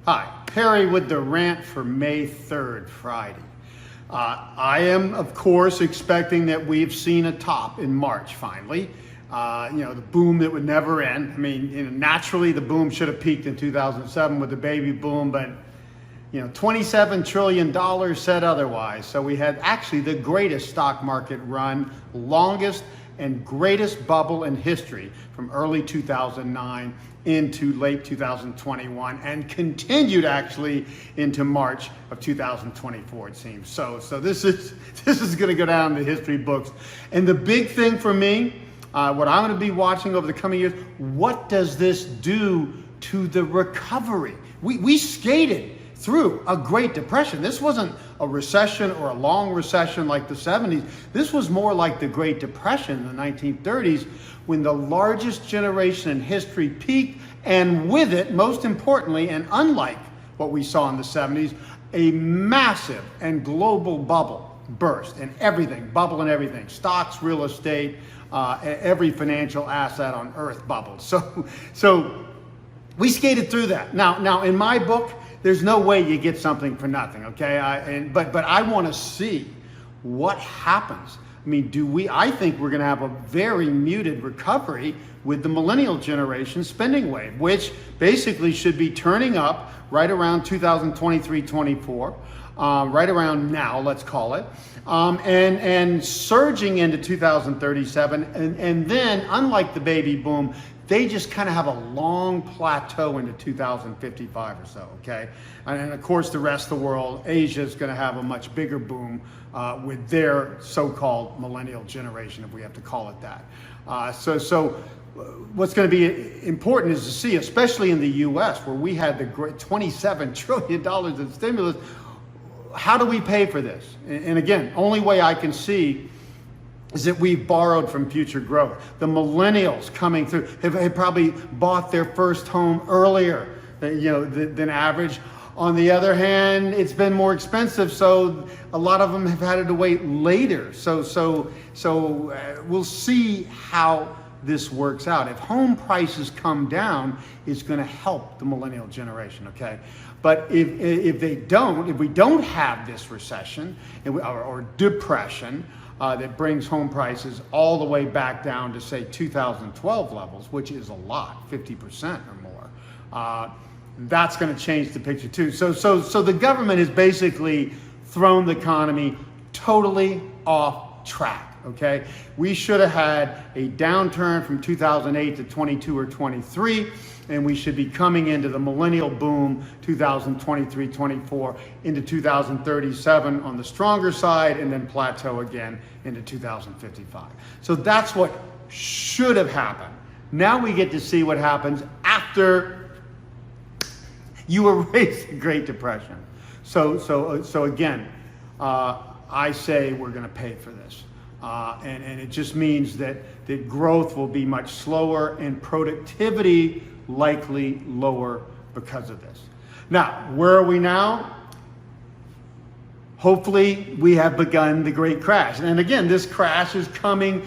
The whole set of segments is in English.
Hi, Perry with the rant for May 3rd, Friday. I am, of course, expecting that we've seen a top in March finally. The boom that would never end. I mean, naturally the boom should have peaked in 2007 with the baby boom, but $27 trillion said otherwise. So we had actually the greatest stock market run, longest and greatest bubble in history from early 2009 into late 2021 and continued actually into March of 2024, it seems. So this is going to go down in the history books. And the big thing for me, what I'm going to be watching over the coming years, what does this do to the recovery? We skated through a Great Depression. This wasn't a recession or a long recession like the 70s. This was more like the Great Depression in the 1930s, when the largest generation in history peaked, and with it, most importantly, and unlike what we saw in the 70s, a massive and global bubble burst, and everything, bubble in everything, stocks, real estate, every financial asset on earth bubbled. So we skated through that. Now in my book, there's no way you get something for nothing, okay? But I want to see what happens. I mean, I think we're going to have a very muted recovery with the millennial generation spending wave, which basically should be turning up right around 2023-24, right around now, let's call it, and surging into 2037. And then, unlike the baby boom, they just kind of have a long plateau into 2055 or so, okay? And of course, the rest of the world, Asia is going to have a much bigger boom with their so-called millennial generation, if we have to call it that. So what's going to be important is to see, especially in the U.S., where we had the great $27 trillion in stimulus, how do we pay for this? And again, only way I can see is that we've borrowed from future growth. The millennials coming through have probably bought their first home earlier than average. On the other hand, it's been more expensive, so a lot of them have had to wait later. So we'll see how this works out. If home prices come down, it's going to help the millennial generation, okay? But if we don't have this recession or depression, that brings home prices all the way back down to, say, 2012 levels, which is a lot, 50% or more. That's going to change the picture too. So the government has basically thrown the economy totally off track, okay? We should have had a downturn from 2008 to 22 or 23, and we should be coming into the millennial boom 2023-24 into 2037 on the stronger side, and then plateau again into 2055. So that's what should have happened. Now we get to see what happens after you erase the Great Depression. So again, I say we're going to pay for this. And it just means that growth will be much slower and productivity likely lower because of this. Now, where are we now? Hopefully, we have begun the great crash. And again, this crash is coming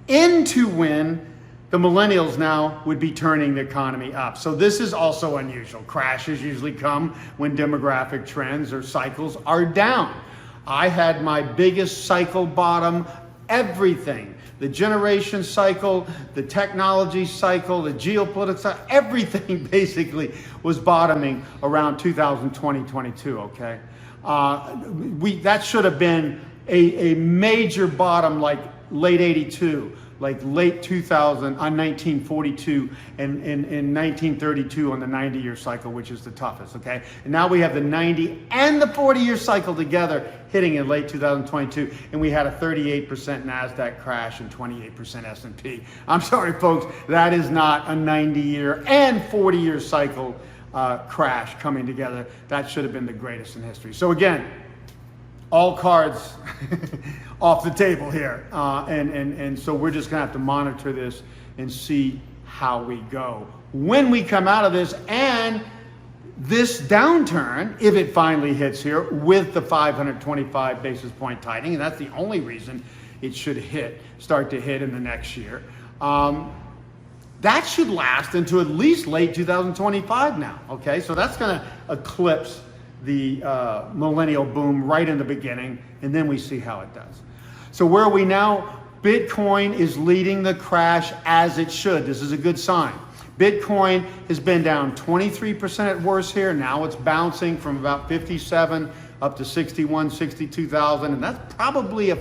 into when the millennials now would be turning the economy up. So this is also unusual. Crashes usually come when demographic trends or cycles are down. I had my biggest cycle bottom, everything. The generation cycle, the technology cycle, the geopolitics cycle, everything basically was bottoming around 2020-22, okay? That should have been a major bottom like late 82, like late 2000 on 1942 and 1932 on the 90-year cycle, which is the toughest, okay? And now we have the 90 and the 40-year cycle together hitting in late 2022, and we had a 38% NASDAQ crash and 28% S&P. I'm sorry, folks, that is not a 90-year and 40-year cycle crash coming together. That should have been the greatest in history. So again, all cards off the table here. And so we're just gonna have to monitor this and see how we go when we come out of this. And this downturn, if it finally hits here with the 525 basis point tightening, and that's the only reason it should start to hit in the next year, that should last into at least late 2025 now, okay? So that's gonna eclipse the millennial boom right in the beginning, and then we see how it does. So where are we now? Bitcoin is leading the crash as it should. This is a good sign. Bitcoin has been down 23% at worst here. Now it's bouncing from about 57 up to 61, 62,000, and that's probably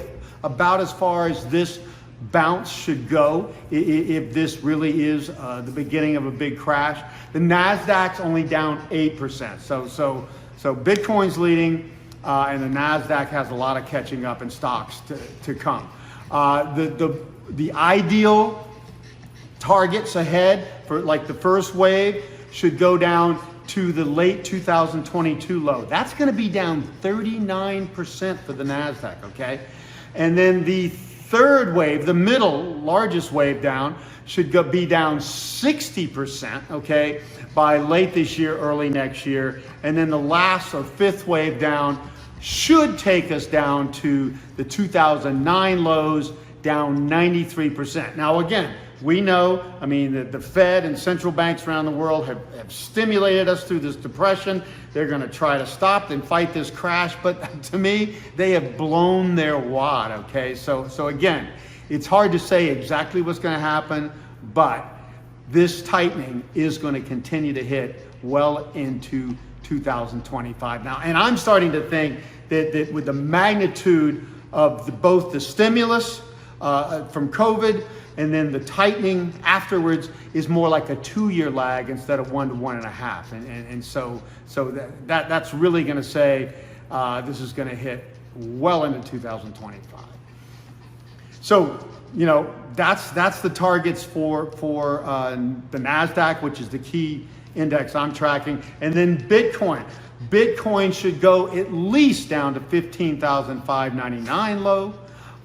about as far as this bounce should go if this really is the beginning of a big crash. The Nasdaq's only down 8%. So Bitcoin's leading, and the Nasdaq has a lot of catching up in stocks to come. The ideal targets ahead for like the first wave should go down to the late 2022 low. That's going to be down 39% for the Nasdaq, okay? And then the third wave, the middle largest wave down, should be down 60%, okay, by late this year, early next year. And then the last or fifth wave down should take us down to the 2009 lows, down 93%. Now again, we know, I mean, that the Fed and central banks around the world have stimulated us through this depression. They're going to try to stop and fight this crash, but to me, they have blown their wad, okay? So again, it's hard to say exactly what's going to happen, but this tightening is going to continue to hit well into 2025 now. And I'm starting to think that with the magnitude of both the stimulus from COVID and then the tightening afterwards is more like a 2-year lag instead of 1 to 1.5. And so that's really going to say this is going to hit well into 2025. So, you know, that's the targets for the Nasdaq, which is the key index I'm tracking, and then Bitcoin. Bitcoin should go at least down to 15,599 low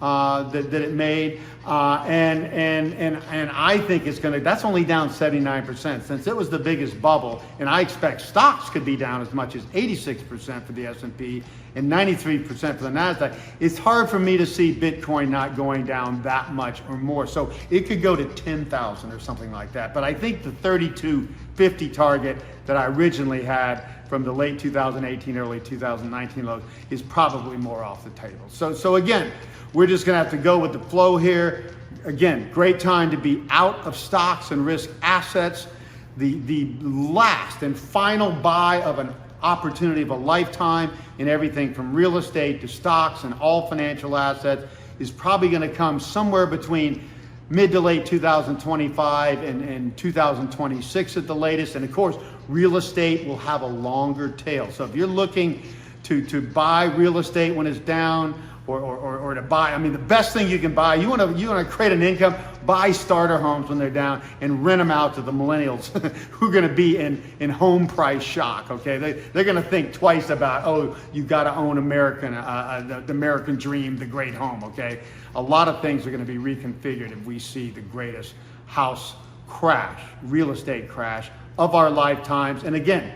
that it made, and I think it's going to. That's only down 79% since it was the biggest bubble, and I expect stocks could be down as much as 86% for the S&P and 93% for the Nasdaq. It's hard for me to see Bitcoin not going down that much or more. So it could go to 10,000 or something like that. But I think the 3250 target that I originally had from the late 2018, early 2019 lows is probably more off the table. So again, we're just gonna have to go with the flow here. Again, great time to be out of stocks and risk assets. The last and final buy of an opportunity of a lifetime in everything from real estate to stocks and all financial assets is probably gonna come somewhere between mid to late 2025 and 2026 at the latest. And of course, real estate will have a longer tail. So if you're looking to buy real estate when it's down, or to buy, I mean, the best thing you can buy, you want to create an income, buy starter homes when they're down and rent them out to the millennials who are going to be in home price shock, okay? They're going to think twice about, oh, you got to own American, the American dream, the great home, okay? A lot of things are going to be reconfigured if we see the greatest house crash, real estate crash of our lifetimes. And again,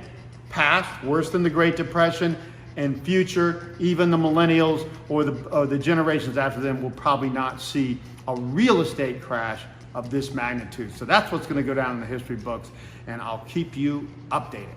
past, worse than the Great Depression, and future, even the millennials or the generations after them will probably not see a real estate crash of this magnitude. So that's what's going to go down in the history books, and I'll keep you updated.